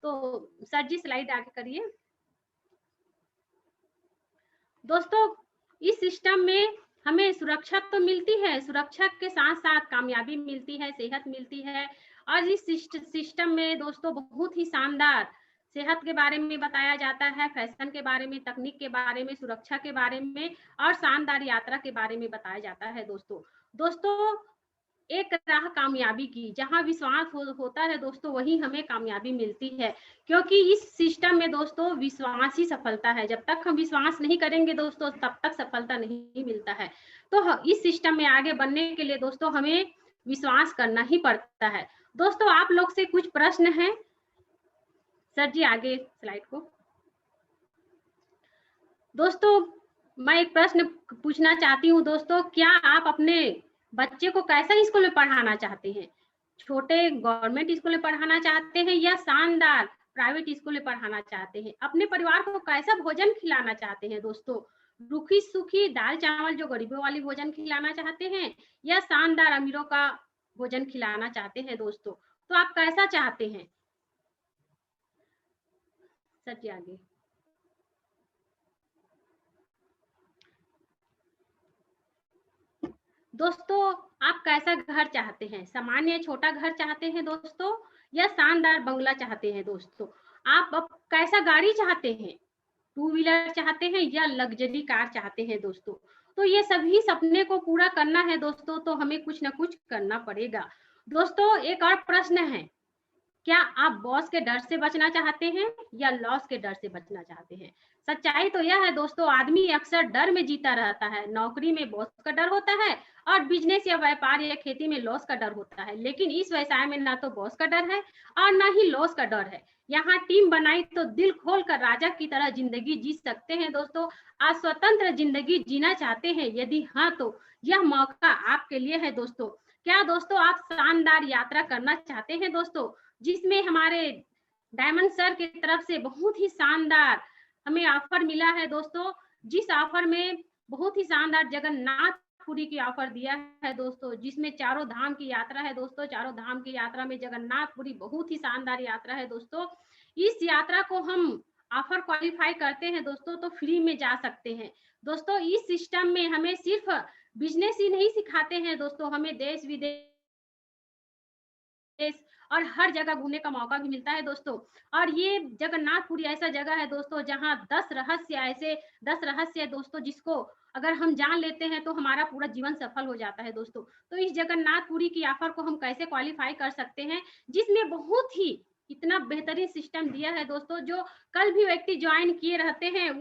तो सर जी स्लाइड आगे करिए। दोस्तों इस सिस्टम में हमें सुरक्षा तो मिलती है, सुरक्षा के साथ साथ कामयाबी मिलती है, सेहत मिलती है। और इस सिस्टम में दोस्तों बहुत ही शानदार सेहत के बारे में बताया जाता है, फैशन के बारे में, तकनीक के बारे में, सुरक्षा के बारे में और शानदार यात्रा के बारे में बताया जाता है। दोस्तों एक राह कामयाबी की, जहां विश्वास होता है दोस्तों, वही हमें कामयाबी मिलती है। क्योंकि इस सिस्टम में दोस्तों विश्वास ही सफलता है। जब तक हम विश्वास नहीं करेंगे दोस्तों, तब तक सफलता नहीं मिलता है। तो इस सिस्टम में आगे बढ़ने के लिए दोस्तों हमें विश्वास करना ही पड़ता है। दोस्तों आप लोग से कुछ प्रश्न हैं। सर जी आगे स्लाइड को। दोस्तों मैं एक प्रश्न पूछना चाहती हूँ दोस्तों, क्या आप अपने बच्चे को कैसा स्कूल में पढ़ाना चाहते हैं? छोटे गवर्नमेंट स्कूल में पढ़ाना चाहते हैं या शानदार प्राइवेट स्कूल में पढ़ाना चाहते हैं? अपने परिवार को कैसा भोजन खिलाना चाहते हैं दोस्तों? रूखी सूखी दाल चावल जो गरीबों वाली भोजन खिलाना चाहते हैं या शानदार अमीरों का भोजन खिलाना चाहते हैं दोस्तों? तो आप कैसा चाहते हैं? सर जी आगे। दोस्तों आप कैसा घर चाहते हैं? सामान्य छोटा घर चाहते हैं दोस्तों या शानदार बंगला चाहते हैं दोस्तों? आप अब कैसा गाड़ी चाहते हैं? टू व्हीलर चाहते हैं या लग्जरी कार चाहते हैं दोस्तों? तो ये सभी सपने को पूरा करना है दोस्तों, तो हमें कुछ ना कुछ करना पड़ेगा। दोस्तों एक और प्रश्न है, क्या आप बॉस के डर से बचना चाहते हैं या लॉस के डर से बचना चाहते हैं? सच्चाई तो यह है दोस्तों, आदमी अक्सर डर में जीता रहता है। नौकरी में बॉस का डर होता है और बिजनेस या व्यापार या खेती में लॉस का डर होता है। लेकिन इस व्यवसाय में ना तो बॉस का डर है और ना ही लॉस का डर है। यहाँ टीम बनाई तो दिल खोल कर राजा की तरह जिंदगी जी सकते हैं दोस्तों। आज स्वतंत्र जिंदगी जीना चाहते हैं? यदि हाँ तो यह मौका आपके लिए है दोस्तों। क्या दोस्तों आप शानदार यात्रा करना चाहते हैं दोस्तों, जिसमें हमारे डायमंड सर की तरफ से बहुत ही शानदार हमें ऑफर मिला है दोस्तों, जिस ऑफर में बहुत ही शानदार जगन्नाथपुरी की ऑफर दिया है दोस्तों, जिसमें चारों धाम की यात्रा है दोस्तों। चारों धाम की यात्रा में जगन्नाथपुरी बहुत ही शानदार यात्रा है दोस्तों। इस यात्रा को हम ऑफर क्वालिफाई करते हैं दोस्तों तो फ्री में जा सकते हैं दोस्तों। इस सिस्टम में हमें सिर्फ बिजनेस ही नहीं सिखाते हैं दोस्तों, हमें देश विदेश और हर जगह घूमने का मौका भी मिलता है दोस्तों। और ये जगन्नाथपुरी ऐसा जगह है दोस्तों जहां 10 रहस्य है दोस्तों, जिसको अगर हम जान लेते हैं तो हमारा पूरा जीवन सफल हो जाता है दोस्तों। तो इस जगन्नाथपुरी की ऑफर को हम कैसे क्वालिफाई कर सकते हैं, जिसमें बहुत ही इतना बेहतरीन सिस्टम दिया है दोस्तों, जो कल भी व्यक्ति ज्वाइन किए रहते हैं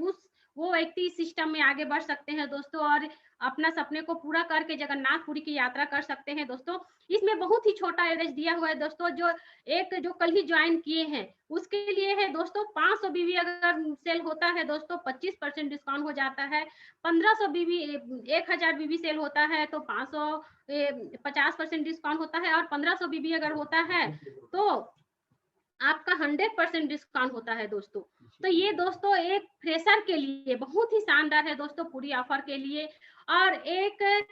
वो व्यक्ति इस सिस्टम में आगे बढ़ सकते हैं दोस्तों और अपना सपने को पूरा करके जगन्नाथपुरी की यात्रा कर सकते हैं दोस्तों। इसमें बहुत ही छोटा एवरेज दिया हुआ है दोस्तों, जो कल ही ज्वाइन किए हैं उसके लिए है दोस्तों। 500 बीबी अगर सेल होता है दोस्तों 25% डिस्काउंट हो जाता है। 1500 बीबी 1000 बीबी सेल होता है तो 50% डिस्काउंट होता है। और 1500 बीबी अगर होता है तो आपका 100% डिस्काउंट होता है दोस्तों। तो ये दोस्तों एक फ्रेशर के लिए बहुत ही शानदार है दोस्तों पूरी ऑफर के लिए। और एक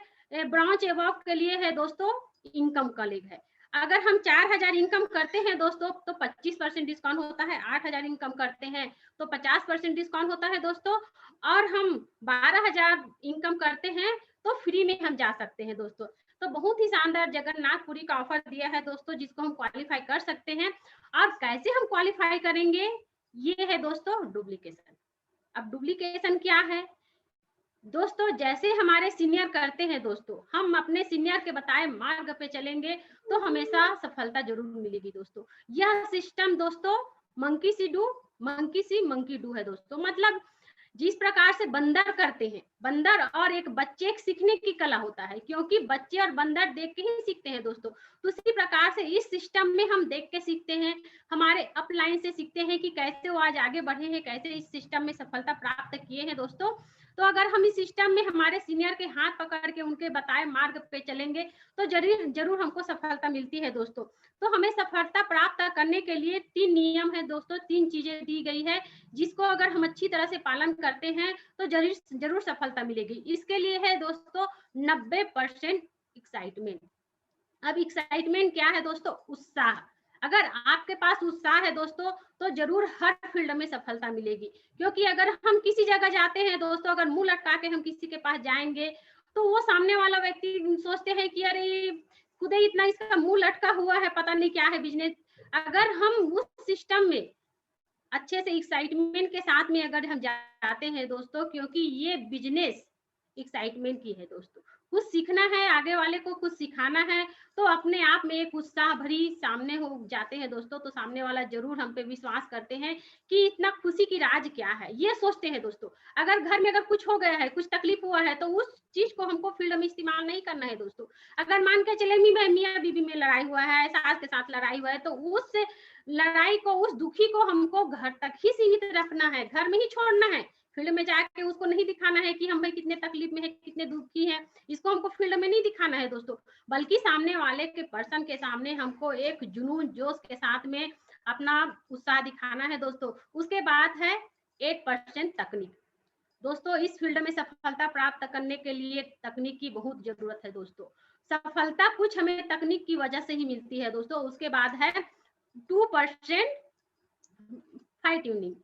ब्रांच एवॉक के लिए है दोस्तों इनकम कॉलेज है। अगर हम 4000 इनकम करते हैं दोस्तों तो 25% डिस्काउंट होता है। 8000 इनकम करते हैं तो 50% डिस्काउंट होता है दोस्तों। और हम 12000 इनकम करते हैं तो फ्री में हम जा सकते हैं दोस्तों। तो बहुत ही शानदार जगन्नाथपुरी का ऑफर दिया है दोस्तों, जिसको हम क्वालिफाई कर सकते हैं। और कैसे हम क्वालिफाई करेंगे, ये है दोस्तों डुप्लीकेशन। अब डुप्लीकेशन क्या है दोस्तों? जैसे हमारे सीनियर करते हैं दोस्तों, हम अपने सीनियर के बताए मार्ग पे चलेंगे तो हमेशा सफलता जरूर मिलेगी दोस्तों। यह सिस्टम दोस्तों monkey C do monkey C monkey do है दोस्तों। मतलब जिस प्रकार से बंदर करते हैं, बंदर और एक बच्चे एक सीखने की कला होता है, क्योंकि बच्चे और बंदर देख के ही सीखते हैं दोस्तों। तो उसी प्रकार से इस सिस्टम में हम देख के सीखते हैं, हमारे अपलाइन से सीखते हैं कि कैसे वो आज आगे बढ़े हैं, कैसे इस सिस्टम में सफलता प्राप्त किए हैं दोस्तों। तो अगर हम इस सिस्टम में हमारे सीनियर के हाथ पकड़ के उनके बताए मार्ग पे चलेंगे तो जरूर हमको सफलता मिलती है दोस्तों। तो हमें सफलता प्राप्त करने के लिए 3 नियम है दोस्तों, 3 चीजें दी गई है, जिसको अगर हम अच्छी तरह से पालन करते हैं तो जरूर सफलता मिलेगी। इसके लिए है दोस्तों 90% एक्साइटमेंट। अब एक्साइटमेंट क्या है दोस्तों? उत्साह। अगर आपके पास उत्साह है दोस्तों, तो जरूर हर फील्ड में सफलता मिलेगी। क्योंकि अगर हम किसी जगह जाते हैं दोस्तों, अगर मुंह लटका के हम किसी के पास जाएंगे, तो वो सामने वाला व्यक्ति सोचते हैं कि अरे खुद ही इतना इसका मुंह लटका हुआ है, पता नहीं क्या है बिजनेस। अगर हम उस सिस्टम में अच्छे से एक्साइटमेंट के साथ में अगर हम जाते हैं दोस्तों, क्योंकि ये बिजनेस एक्साइटमेंट की है दोस्तों, कुछ सीखना है, आगे वाले को कुछ सिखाना है, तो अपने आप में एक उत्साह भरी सामने हो जाते हैं दोस्तों, तो सामने वाला जरूर हम पे विश्वास करते हैं कि इतना खुशी की राज क्या है, ये सोचते हैं दोस्तों। अगर घर में अगर कुछ हो गया है, कुछ तकलीफ हुआ है, तो उस चीज को हमको फील्ड में इस्तेमाल नहीं करना है दोस्तों। अगर मान के चले मियाँ बीबी में लड़ाई हुआ है, सास के साथ लड़ाई हुआ है, तो उस लड़ाई को, उस दुखी को हमको घर तक ही सीमित रखना है, घर में ही छोड़ना है। फील्ड में जाके उसको नहीं दिखाना है कि हम भाई कितने तकलीफ में है, कितने दुखी है, इसको हमको फील्ड में नहीं दिखाना है दोस्तों। बल्कि सामने वाले के पर्सन के सामने हमको एक जुनून जोश के साथ में अपना उत्साह दिखाना है दोस्तों। उसके बाद है 8% तकनीक। दोस्तों इस फील्ड में सफलता प्राप्त करने के लिए तकनीक की बहुत जरूरत है दोस्तों। सफलता कुछ हमें तकनीक की वजह से ही मिलती है दोस्तों। उसके बाद है 2% फाइन ट्यूनिंग।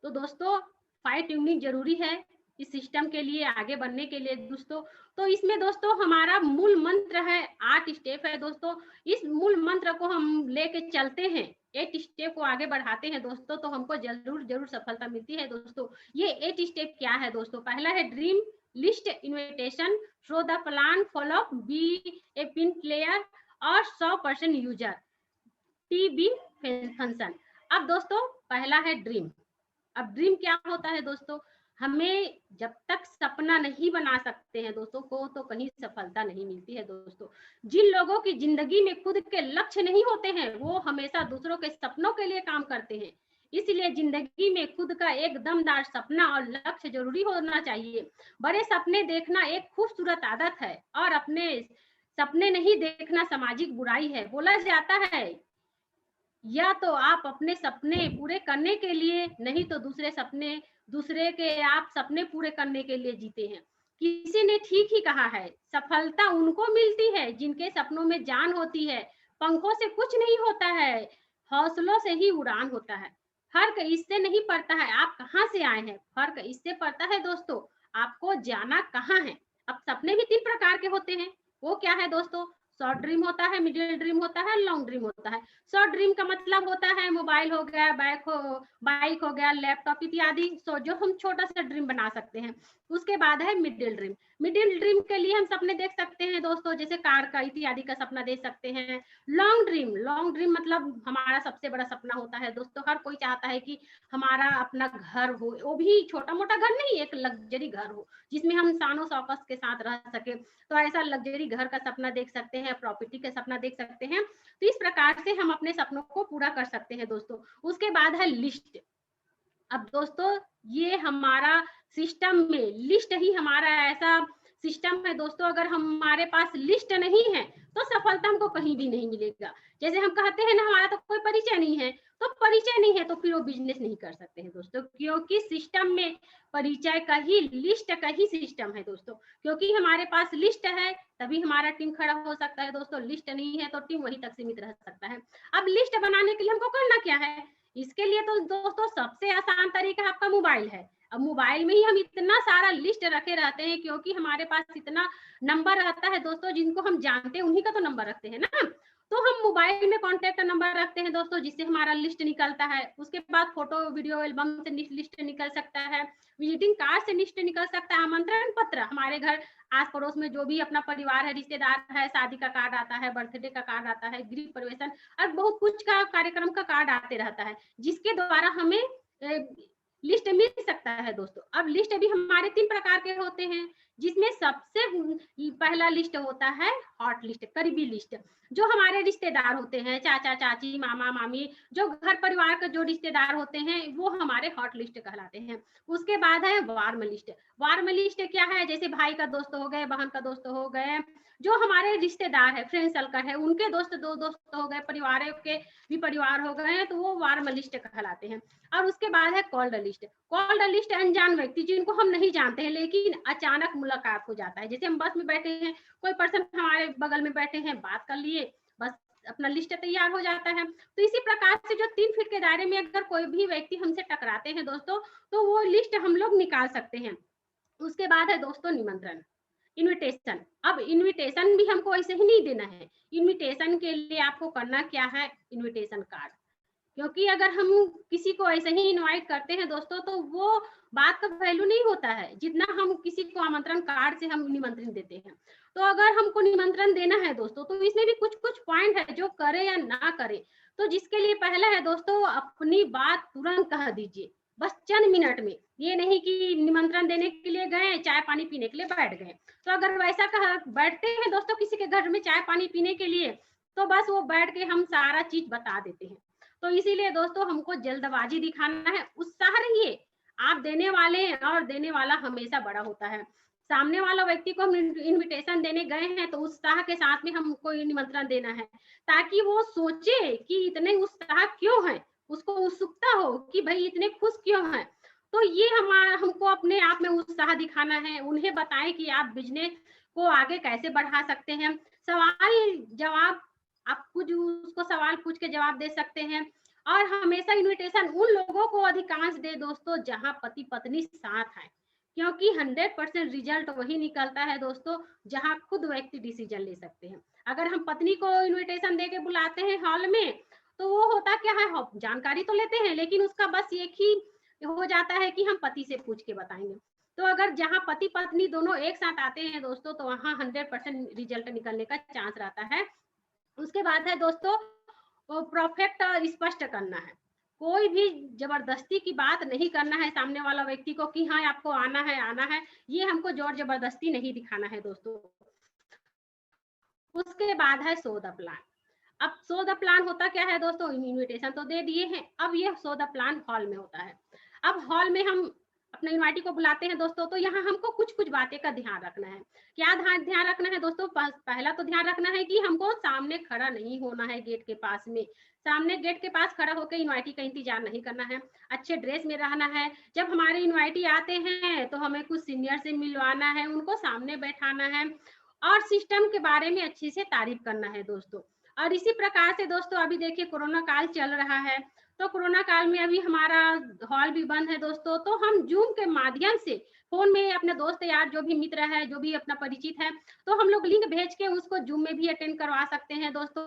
तो दोस्तों फाइन ट्यूनिंग जरूरी है इस सिस्टम के लिए, आगे बढ़ने के लिए दोस्तों। तो इसमें दोस्तों हमारा मूल मंत्र है 8 स्टेप है दोस्तों। इस मूल मंत्र को हम लेके चलते हैं, 8 स्टेप को आगे बढ़ाते हैं दोस्तों, तो हमको जरूर जरूर सफलता मिलती है दोस्तों। ये 8 स्टेप क्या है दोस्तों? पहला है dream list invitation, throw the plan, follow, be a pin player और 100% यूजर, टीबी फंक्शन। अब दोस्तों पहला है ड्रीम। अब ड्रीम क्या होता है दोस्तों? हमें जब तक सपना नहीं बना सकते हैं दोस्तों को, तो कहीं सफलता नहीं मिलती है दोस्तों। जिन लोगों की जिंदगी में खुद के लक्ष्य नहीं होते हैं, वो हमेशा दूसरों के सपनों के लिए काम करते हैं। इसलिए जिंदगी में खुद का एक दमदार सपना और लक्ष्य जरूरी होना चाहिए। बड़े सपने देखना एक खूबसूरत आदत है, और अपने सपने नहीं देखना सामाजिक बुराई है। बोला जाता है या तो आप अपने सपने पूरे करने के लिए, नहीं तो दूसरे के आप सपने पूरे करने के लिए जीते हैं। किसी ने ठीक ही कहा है, सफलता उनको मिलती है जिनके सपनों में जान होती है। पंखों से कुछ नहीं होता है, हौसलों से ही उड़ान होता है। फर्क इससे नहीं पड़ता है आप कहाँ से आए हैं, फर्क इससे पड़ता है दोस्तों आपको जाना कहाँ है। अब सपने भी 3 प्रकार के होते हैं। वो क्या है दोस्तों? शॉर्ट ड्रीम होता है, मिडिल ड्रीम होता है, लॉन्ग ड्रीम होता है। शॉर्ट ड्रीम का मतलब होता है मोबाइल हो गया, बाइक हो गया, लैपटॉप इत्यादि, सो जो हम छोटा सा ड्रीम बना सकते हैं। उसके बाद है मिडिल ड्रीम। मिडिल ड्रीम के लिए हम सपने देख सकते हैं दोस्तों, जैसे कार का इत्यादि का सपना देख सकते हैं। लॉन्ग ड्रीम मतलब हमारा सबसे बड़ा सपना होता है दोस्तों। हर कोई चाहता है कि हमारा अपना घर हो, वो भी छोटा मोटा घर नहीं, एक लग्जरी घर हो जिसमें हम शानो शौकत के साथ रह सके। तो ऐसा लग्जरी घर का सपना देख सकते हैं, प्रॉपर्टी का सपना देख सकते हैं। तो इस प्रकार से हम अपने सपनों को पूरा कर सकते हैं दोस्तों। उसके बाद है लिस्ट। अब दोस्तों ये हमारा सिस्टम में लिस्ट ही हमारा ऐसा सिस्टम है दोस्तों, अगर हमारे पास लिस्ट नहीं है तो सफलता हमको कहीं भी नहीं मिलेगा। जैसे हम कहते हैं ना, हमारा तो कोई परिचय नहीं है, तो परिचय नहीं है तो फिर वो बिजनेस नहीं कर सकते हैं दोस्तों, क्योंकि सिस्टम में परिचय का ही, लिस्ट का ही सिस्टम है दोस्तों। क्योंकि हमारे पास लिस्ट है तभी हमारा टीम खड़ा हो सकता है दोस्तों, लिस्ट नहीं है तो टीम वहीं तक सीमित रह सकता है। अब लिस्ट बनाने के लिए हमको करना क्या है? इसके लिए तो दोस्तों सबसे आसान तरीका आपका मोबाइल है। अब मोबाइल में ही हम इतना सारा लिस्ट रखे रहते हैं, क्योंकि हमारे पास इतना नंबर रहता है दोस्तों, जिनको हम जानते हैं उन्हीं का तो नंबर रखते हैं ना। तो हम मोबाइल में कॉन्टेक्ट नंबर रखते हैं दोस्तों, जिससे हमारा लिस्ट निकलता है। उसके बाद फोटो वीडियो एल्बम से लिस्ट निकल सकता है, विजिटिंग कार्ड से लिस्ट निकल सकता है, आमंत्रण पत्र, हमारे घर आस पड़ोस में जो भी अपना परिवार है, रिश्तेदार है, शादी का कार्ड आता है, बर्थडे का कार्ड आता है, गृह प्रवेशन और बहुत कुछ का कार्यक्रम का कार्ड आते रहता है, जिसके द्वारा हमें लिस्ट मिल सकता है दोस्तों। अब लिस्ट भी हमारे 3 प्रकार के होते हैं, जिसमें सबसे पहला लिस्ट होता है हॉट लिस्ट, करीबी लिस्ट। जो हमारे रिश्तेदार होते हैं, चाचा चाची, मामा मामी, जो घर परिवार के जो रिश्तेदार होते हैं, वो हमारे हॉट लिस्ट कहलाते हैं। उसके बाद है वार्म लिस्ट। वार्म लिस्ट क्या है? जैसे भाई का दोस्त हो गए, बहन का दोस्त हो गए, जो हमारे रिश्तेदार है, फ्रेंड सर्कल है, उनके दोस्त दोस्त हो गए, परिवार के भी परिवार हो गए हैं, तो वो वार्म लिस्ट कहलाते हैं। और उसके बाद है कोल्ड लिस्ट। कोल्ड लिस्ट अनजान व्यक्ति जिनको हम नहीं जानते हैं, लेकिन अचानक मुलाकात हो जाता है। जैसे हम बस में बैठे हैं, कोई पर्सन हमारे बगल में बैठे हैं, बात कर लिए, बस अपना लिस्ट तैयार हो जाता है। तो इसी प्रकार से जो 3 फीट के दायरे में अगर कोई भी व्यक्ति हमसे टकराते हैं दोस्तों, तो वो लिस्ट हम लोग निकाल सकते हैं। उसके बाद है दोस्तों निमंत्रण, इनविटेशन। अब इनविटेशन भी हमको ऐसे ही नहीं देना है। इनविटेशन के लिए आपको करना क्या है, इनविटेशन कार्ड। क्योंकि अगर हम किसी को ऐसे ही इनवाइट करते हैं दोस्तों, तो वो बात का वैल्यू नहीं होता है जितना हम किसी को आमंत्रण कार्ड से हम निमंत्रण देते हैं। तो अगर हमको निमंत्रण देना है दोस्तों, तो इसमें भी कुछ कुछ पॉइंट है जो करे या ना करे। तो जिसके लिए पहला है दोस्तों, अपनी बात तुरंत कह दीजिए, बस चंद मिनट में। ये नहीं कि निमंत्रण देने के लिए गए, चाय पानी पीने के लिए बैठ गए। तो अगर वैसा कहा बैठते हैं दोस्तों किसी के घर में चाय पानी पीने के लिए, तो बस वो बैठ के हम सारा चीज बता देते हैं। तो इसीलिए दोस्तों हमको जल्दबाजी दिखाना है, उत्साह रहिए। आप देने वाले हैं और देने वाला हमेशा बड़ा होता है। सामने वाला व्यक्ति को हम इनविटेशन देने गए हैं तो उत्साह के साथ में हमको निमंत्रण देना है, ताकि वो सोचे कि इतने उत्साह क्यों है, उसको उत्सुकता हो कि भाई इतने खुश क्यों हैं। तो ये हमारा हमको अपने आप में उत्साह दिखाना है, उन्हें बताएं कि आप बिजनेस को आगे कैसे बढ़ा सकते हैं। सवाल जवाब, आप कुछ उसको सवाल पूछ के जवाब दे सकते हैं। और हमेशा इनविटेशन उन लोगों को अधिकांश दे दोस्तों जहां पति पत्नी साथ है, क्योंकि 100% रिजल्ट वही निकलता है दोस्तों जहां खुद व्यक्ति डिसीजन ले सकते हैं। अगर हम पत्नी को इनविटेशन दे के बुलाते हैं हॉल में, तो वो होता क्या है, जानकारी तो लेते हैं लेकिन उसका बस एक ही हो जाता है कि हम पति से पूछ के बताएंगे। तो अगर जहां पति पत्नी दोनों एक साथ आते हैं दोस्तों, तो वहां 100% रिजल्ट निकलने का चांस रहता है। उसके बाद है दोस्तों परफेक्ट स्पष्ट करना है। कोई भी जबरदस्ती की बात नहीं करना है सामने वाला व्यक्ति को कि हाँ आपको आना है आना है, ये हमको जोर जबरदस्ती नहीं दिखाना है दोस्तों। उसके बाद है सो द प्लान। अब सो द प्लान होता क्या है दोस्तों, इनविटेशन तो दे दिए हैं, अब ये सो द प्लान हॉल में होता है। अब हॉल में हम अपने इनवाइटी को बुलाते हैं दोस्तों, तो यहाँ हमको कुछ कुछ बातें का ध्यान रखना है। क्या ध्यान रखना है दोस्तों, पहला तो ध्यान रखना है कि हमको सामने खड़ा नहीं होना है गेट के पास में। सामने गेट के पास खड़ा होकर इनवाइटी का इंतजार नहीं करना है। अच्छे ड्रेस में रहना है। जब हमारे इनवाइटी आते हैं तो हमें कुछ सीनियर से मिलवाना है, उनको सामने बैठाना है और सिस्टम के बारे में अच्छी से तारीफ करना है दोस्तों। और इसी प्रकार से दोस्तों अभी देखिए कोरोना काल चल रहा है, तो कोरोना काल में अभी हमारा हॉल भी बंद है दोस्तों, तो हम जूम के माध्यम से फोन में अपने दोस्त यार जो भी मित्र है, जो भी अपना परिचित है, तो हम लोग लिंक भेज के उसको जूम में भी अटेंड करवा सकते हैं दोस्तों।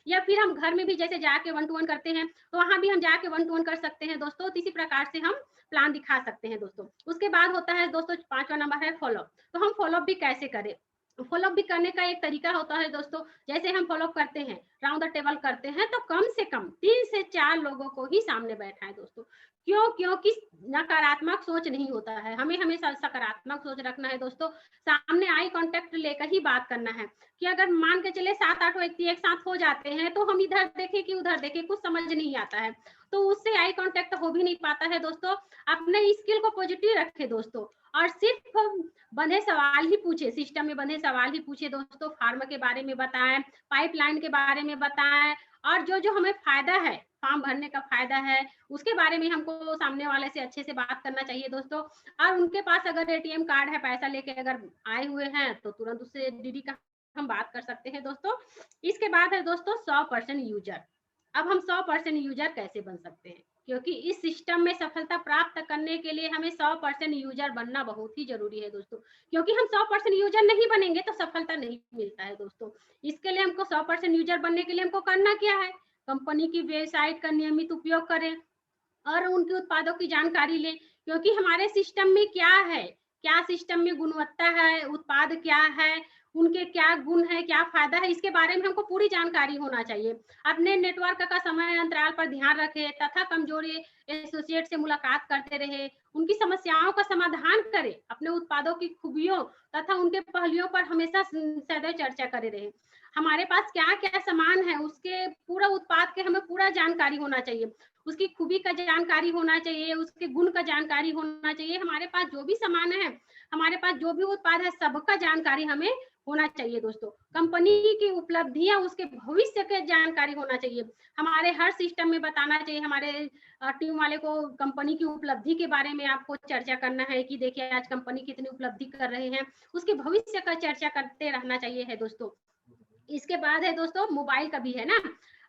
या फिर हम घर में भी जैसे जाके 1 टू 1 करते हैं, तो वहां भी हम जाके 1 टू 1 कर सकते हैं दोस्तों। तो इसी प्रकार से हम प्लान दिखा सकते हैं दोस्तों। उसके बाद होता है दोस्तों 5वां नंबर है फॉलोअप। तो हम फॉलोअप भी कैसे करें, फॉलोअप भी करने का एक तरीका होता है दोस्तों। जैसे हम फॉलोअप करते हैं, राउंड द टेबल करते हैं, तो कम से कम 3 से 4 लोगों को ही सामने बैठाएं दोस्तों। क्यों, क्योंकि नकारात्मक सोच नहीं होता है, हमें हमेशा सकारात्मक सोच रखना है दोस्तों। सामने आई कांटेक्ट लेकर ही बात करना है। कि अगर मान के चले 7-8 व्यक्ति एक साथ हो जाते हैं, तो हम इधर देखें कि उधर देखें, कुछ समझ नहीं आता है, तो उससे आई कांटेक्ट हो भी नहीं पाता है दोस्तों। अपने स्किल को पॉजिटिव रखे दोस्तों, और सिर्फ बंधे सवाल ही पूछे, सिस्टम में बंधे सवाल ही पूछे दोस्तों। फार्म के बारे में बताएं, पाइपलाइन के बारे में बताएं, और जो जो हमें फायदा है, फॉर्म भरने का फायदा है, उसके बारे में हमको सामने वाले से अच्छे से बात करना चाहिए दोस्तों। और उनके पास अगर एटीएम कार्ड है, पैसा लेके अगर आए हुए हैं, तो तुरंत उससे डीडी का हम बात कर सकते हैं दोस्तों। इसके बाद है दोस्तों 100% यूजर। अब हम 100% यूजर कैसे बन सकते हैं, क्योंकि इस सिस्टम में सफलता प्राप्त करने के लिए हमें 100% यूजर बनना बहुत ही जरूरी है दोस्तों। क्योंकि हम 100% यूजर नहीं बनेंगे तो सफलता नहीं मिलता है दोस्तों। इसके लिए हमको 100% यूजर बनने के लिए हमको करना क्या है, कंपनी की वेबसाइट का नियमित उपयोग करें और उनके उत्पादों की जानकारी लें। क्योंकि हमारे सिस्टम में क्या है, क्या सिस्टम में गुणवत्ता है, उत्पाद क्या है, उनके क्या गुण है, क्या फायदा है, इसके बारे में हमको पूरी जानकारी होना चाहिए। अपने नेटवर्क का समय अंतराल पर ध्यान रखें तथा कमजोर एसोसिएट से मुलाकात करते रहे, उनकी समस्याओं का समाधान करें, अपने उत्पादों की खूबियों तथा उनके पहलुओं पर हमेशा सदैव चर्चा करे रहे। हमारे पास क्या क्या सामान है, उसके पूरा उत्पाद के हमें पूरा जानकारी होना चाहिए, उसकी खूबी का जानकारी होना चाहिए, उसके गुण का जानकारी होना चाहिए। हमारे पास जो भी सामान है, हमारे पास जो भी उत्पाद है, सबका जानकारी हमें होना चाहिए दोस्तों। कंपनी की उपलब्धियां, उसके भविष्य के जानकारी होना चाहिए, हमारे हर सिस्टम में बताना चाहिए। हमारे टीम वाले को कंपनी की उपलब्धि के बारे में आपको चर्चा करना है कि देखिए आज कंपनी कितनी उपलब्धि कर रहे हैं, उसके भविष्य का चर्चा करते रहना चाहिए है दोस्तों। इसके बाद है दोस्तों मोबाइल का भी है ना।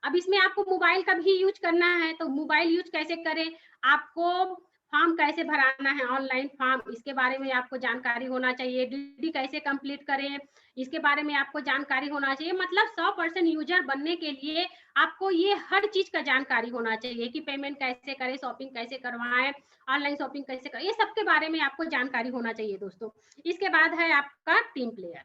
अब इसमें आपको मोबाइल का भी यूज करना है, तो मोबाइल यूज कैसे करें, आपको फॉर्म कैसे भराना है, ऑनलाइन फॉर्म, इसके बारे में आपको जानकारी होना चाहिए। डीडी कैसे कंप्लीट करें, इसके बारे में आपको जानकारी होना चाहिए। मतलब 100% यूजर बनने के लिए आपको ये हर चीज का जानकारी होना चाहिए कि पेमेंट कैसे करें, शॉपिंग कैसे करवाएं, ऑनलाइन शॉपिंग कैसे करें, ये सबके बारे में आपको जानकारी होना चाहिए दोस्तों। इसके बाद है आपका टीम प्लेयर।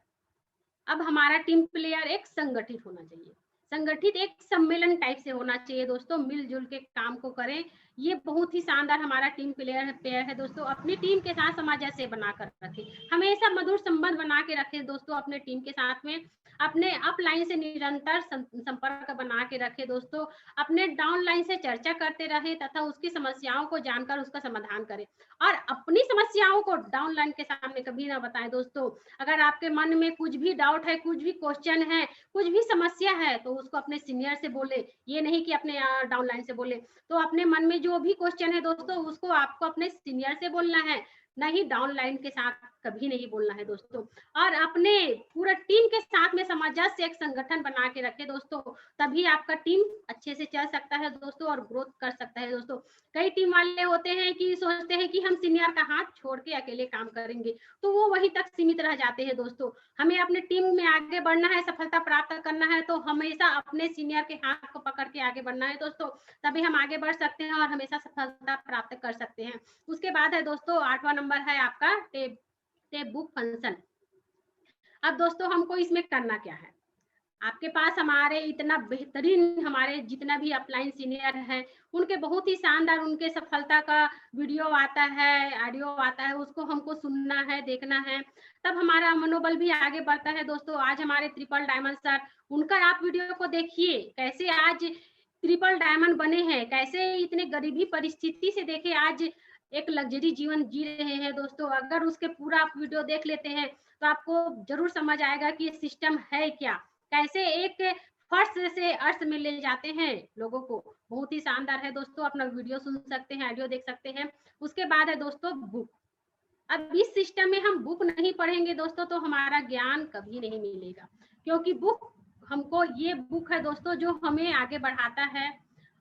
अब हमारा टीम प्लेयर एक संगठित होना चाहिए, संगठित एक सम्मेलन टाइप से होना चाहिए दोस्तों, मिलजुल के काम को करें। ये बहुत ही शानदार हमारा टीम प्लेयर है दोस्तों। अपनी टीम के साथ सामंजस्य बनाकर रखें, हमेशा मधुर संबंध बना के रखें दोस्तों अपने टीम के साथ में। अपने अपलाइन से निरंतर संपर्क बना के रखे दोस्तों। अपने डाउनलाइन से चर्चा करते रहे तथा उसकी समस्याओं को जानकर उसका समाधान करें, और अपनी समस्याओं को डाउनलाइन के सामने कभी ना बताएं दोस्तों। अगर आपके मन में कुछ भी डाउट है, कुछ भी क्वेश्चन है, कुछ भी समस्या है, तो उसको अपने सीनियर से बोले, ये नहीं कि अपने डाउनलाइन से बोले। तो अपने मन में जो भी क्वेश्चन है दोस्तों, उसको आपको अपने सीनियर से बोलना है, नहीं डाउनलाइन के साथ कभी नहीं बोलना है दोस्तों। और अपने पूरा टीम के साथ में सामंजस्य से एक संगठन बना के रखे दोस्तों, तभी आपका टीम अच्छे से चल सकता है दोस्तों और ग्रोथ कर सकता है दोस्तों। कई टीम वाले होते हैं कि सोचते हैं कि हम सीनियर का हाथ छोड़ के अकेले काम करेंगे, तो वो वहीं तक सीमित रह जाते हैं दोस्तों। हमें अपने टीम में आगे बढ़ना है, सफलता प्राप्त करना है, तो हमेशा अपने सीनियर के हाथ को पकड़ के आगे बढ़ना है दोस्तों, तभी हम आगे बढ़ सकते हैं और हमेशा सफलता प्राप्त कर सकते हैं। उसके बाद है दोस्तों 8वां नंबर है आपका टेप बुक फंक्शन। अब दोस्तों हमको इसमें करना क्या है, आपके पास हमारे इतना बेहतरीन, हमारे जितना भी अपलाइन सीनियर है, उनके बहुत ही शानदार, उनके सफलता का वीडियो आता है, ऑडियो आता है, उसको हमको सुनना है, देखना है, तब हमारा मनोबल भी आगे बढ़ता है दोस्तों। आज हमारे ट्रिपल डायमंड सर, उनका आप वीडियो को देखिए, कैसे आज ट्रिपल डायमंड बने हैं, कैसे इतने गरीबी परिस्थिति से देखे आज एक लग्जरी जीवन जी रहे हैं दोस्तों। अगर उसके पूरा आप वीडियो देख लेते हैं तो आपको जरूर समझ आएगा कि ये सिस्टम है क्या, कैसे एक फर्श से अर्श में ले जाते हैं लोगों को। बहुत ही शानदार है दोस्तों, अपना वीडियो सुन सकते हैं, ऑडियो देख सकते हैं। उसके बाद है दोस्तों बुक। अब इस सिस्टम में हम बुक नहीं पढ़ेंगे दोस्तों तो हमारा ज्ञान कभी नहीं मिलेगा, क्योंकि बुक हमको, ये बुक है दोस्तों जो हमें आगे बढ़ाता है,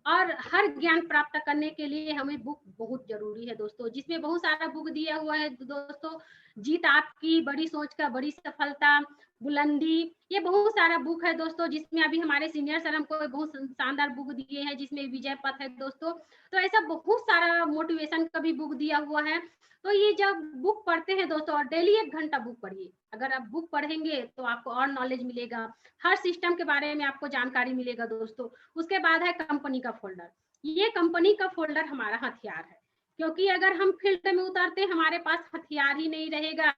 और हर ज्ञान प्राप्त करने के लिए हमें बुक बहुत जरूरी है दोस्तों, जिसमें बहुत सारा बुक दिया हुआ है दोस्तों। जीत आपकी, बड़ी सोच का बड़ी सफलता, बुलंदी, ये बहुत सारा बुक है दोस्तों, जिसमें अभी हमारे सीनियर सर हमको बहुत शानदार बुक दिए हैं, जिसमें विजय पथ है दोस्तों। तो ऐसा बहुत सारा मोटिवेशन का भी बुक दिया हुआ है। तो ये जब बुक पढ़ते हैं दोस्तों, और डेली 1 घंटा बुक पढ़िए, अगर आप बुक पढ़ेंगे तो आपको और नॉलेज मिलेगा, हर सिस्टम के बारे में आपको जानकारी मिलेगा दोस्तों। उसके बाद है कंपनी का फोल्डर। ये कंपनी का फोल्डर हमारा हथियार है, क्योंकि अगर हम फील्ड में उतरते हमारे पास हथियार ही नहीं रहेगा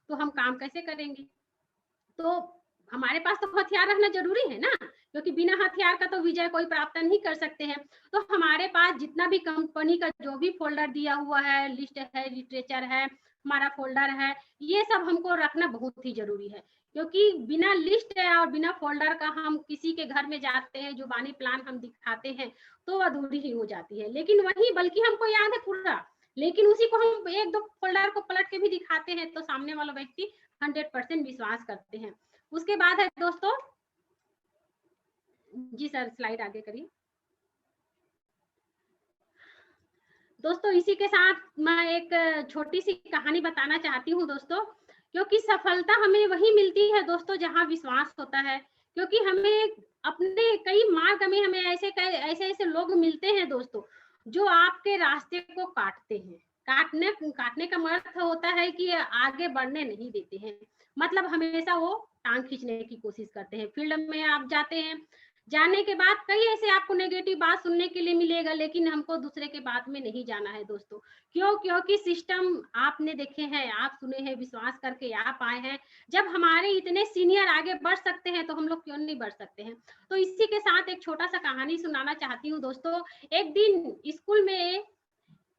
तो हम काम कैसे करेंगे। तो हमारे पास तो हथियार रखना जरूरी है ना, क्योंकि बिना हथियार का तो विजय कोई प्राप्त नहीं कर सकते हैं। तो हमारे पास जितना भी कंपनी का जो भी फोल्डर दिया हुआ है, लिस्ट है, लिटरेचर है, हमारा फोल्डर है, ये सब हमको रखना बहुत ही जरूरी है। क्योंकि बिना लिस्ट है और बिना फोल्डर का हम किसी के घर में जाते हैं, जुबानी प्लान हम दिखाते हैं तो अधूरी ही हो जाती है। लेकिन वही, बल्कि हमको याद है पूरा, लेकिन उसी को हम 1-2 फोल्डर को पलट के भी दिखाते हैं तो सामने वाला व्यक्ति 100% विश्वास करते हैं। उसके बाद है दोस्तों, जी सर स्लाइड आगे करिए दोस्तों। इसी के साथ मैं एक छोटी सी कहानी बताना चाहती हूँ दोस्तों, क्योंकि सफलता हमें वही मिलती है दोस्तों जहाँ विश्वास होता है। क्योंकि हमें अपने कई मार्ग में हमें ऐसे ऐसे लोग मिलते हैं दोस्तों, जो आपके रास्ते को काटते हैं। काटने का मतलब होता है कि आगे बढ़ने नहीं देते हैं, मतलब हमेशा वो टांग खींचने की कोशिश करते हैं। फील्ड में आप जाते हैं, जाने के बाद कई ऐसे आपको नेगेटिव बात सुनने के लिए मिलेगा, लेकिन हमको दूसरे के बात में नहीं जाना है दोस्तों। क्यों? क्योंकि सिस्टम आपने देखे हैं, आप सुने हैं, विश्वास करके आप आए हैं। जब हमारे इतने सीनियर आगे बढ़ सकते हैं तो हम लोग क्यों नहीं बढ़ सकते हैं। तो इसी के साथ एक छोटा सा कहानी सुनाना चाहती हूँ दोस्तों। एक दिन स्कूल में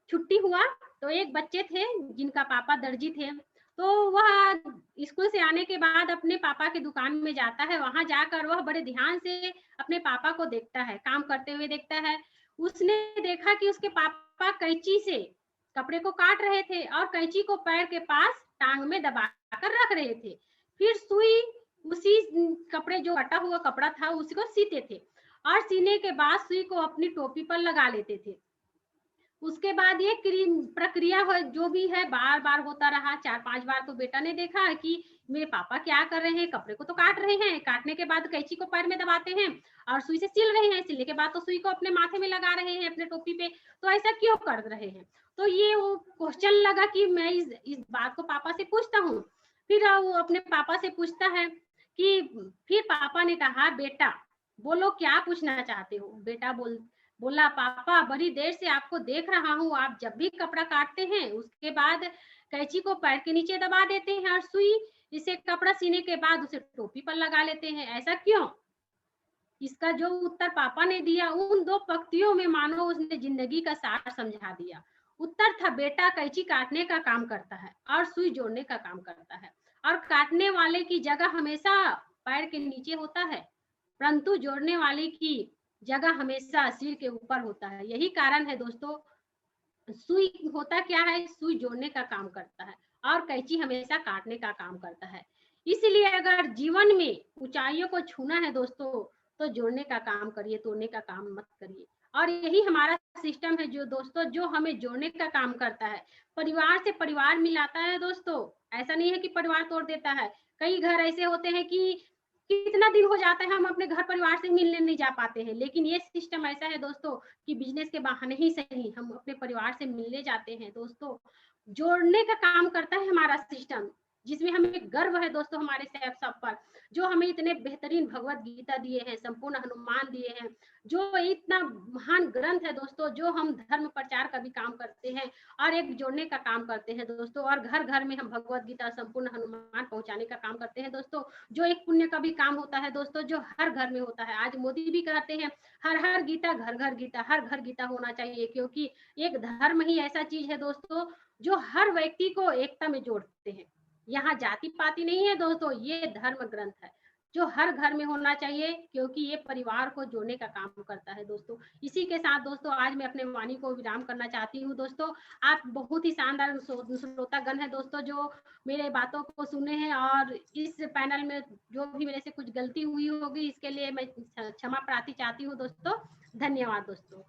छुट्टी हुआ, तो एक बच्चे थे जिनका पापा दर्जी थे, तो वह स्कूल से आने के बाद अपने पापा की दुकान में जाता है। वहां जाकर वह बड़े ध्यान से अपने पापा को देखता है, काम करते हुए देखता है। उसने देखा कि उसके पापा कैंची से कपड़े को काट रहे थे और कैंची को पैर के पास टांग में दबा कर रख रहे थे। फिर सुई उसी कपड़े जो कटा हुआ कपड़ा था उसको सीते थे और सीने के बाद सुई को अपनी टोपी पर लगा लेते थे। उसके बाद ये प्रक्रिया हो जो भी है बार-बार होता रहा। 4-5 बार तो बेटा ने देखा कि मेरे पापा क्या कर रहे हैं, कपड़े को तो काट रहे हैं, काटने के बाद कैंची को पैर में दबाते हैं और सुई से सिल रहे हैं, सिलने के बाद तो सुई को अपने माथे में लगा रहे हैं, अपने टोपी पे, तो ऐसा क्यों कर रहे हैं? तो ये वो क्वेश्चन लगा कि मैं इस बात को पापा से पूछता हूँ। फिर वो अपने पापा से पूछता है कि फिर पापा ने कहा, "बेटा, बोलो क्या पूछना चाहते हो?" बेटा बोला, पापा बड़ी देर से आपको देख रहा हूँ, आप जब भी कपड़ा काटते हैं उसके बाद कैंची को पैर के नीचे दबा देते हैं और सुई इसे कपड़ा सीने के बाद उसे टोपी पर लगा लेते हैं, ऐसा क्यों? इसका जो उत्तर पापा ने दिया उन 2 पंक्तियों में मानो उसने जिंदगी का सार समझा दिया। उत्तर था, बेटा कैंची काटने का काम करता है और सुई जोड़ने का काम करता है और काटने वाले की जगह हमेशा पैर के नीचे होता है, परंतु जोड़ने वाले की जगह हमेशा सिर के ऊपर होता है। यही कारण है दोस्तों, सुई होता क्या है, सुई जोड़ने का काम करता है और कैंची हमेशा काटने का काम करता है। इसलिए अगर जीवन में ऊंचाइयों को छूना है दोस्तों, तो जोड़ने का काम करिए, तोड़ने का काम मत करिए। और यही हमारा सिस्टम है जो दोस्तों, जो हमें जोड़ने का काम करता है, परिवार से परिवार मिलाता है दोस्तों। ऐसा नहीं है कि परिवार तोड़ देता है। कई घर ऐसे होते हैं कि कितना दिन हो जाता है हम अपने घर परिवार से मिलने नहीं जा पाते हैं, लेकिन ये सिस्टम ऐसा है दोस्तों कि बिजनेस के बहाने ही सही हम अपने परिवार से मिलने जाते हैं दोस्तों। जोड़ने का काम करता है हमारा सिस्टम, जिसमें हमें गर्व है दोस्तों हमारे सब पर, जो हमें इतने बेहतरीन भगवत गीता दिए हैं, संपूर्ण हनुमान दिए हैं, जो इतना महान ग्रंथ है दोस्तों, जो हम धर्म प्रचार का भी काम करते हैं और एक जोड़ने का काम करते हैं दोस्तों, और घर घर में हम भगवत गीता संपूर्ण हनुमान पहुंचाने का काम करते हैं दोस्तों, जो एक पुण्य का भी काम होता है दोस्तों, जो हर घर में होता है। आज मोदी भी कहते हैं हर हर गीता घर घर गीता, हर घर गीता होना चाहिए, क्योंकि एक धर्म ही ऐसा चीज है दोस्तों जो हर व्यक्ति को एकता में जोड़ते हैं। यहाँ जाति पाति नहीं है दोस्तों, ये धर्म ग्रंथ है जो हर घर में होना चाहिए, क्योंकि ये परिवार को जोड़ने का काम करता है दोस्तों। इसी के साथ दोस्तों आज मैं अपने वाणी को विराम करना चाहती हूँ दोस्तों। आप बहुत ही शानदार श्रोतागण है दोस्तों जो मेरे बातों को सुने हैं, और इस पैनल में जो भी मेरे से कुछ गलती हुई होगी इसके लिए मैं क्षमा प्रार्थी चाहती हूँ दोस्तों। धन्यवाद दोस्तों।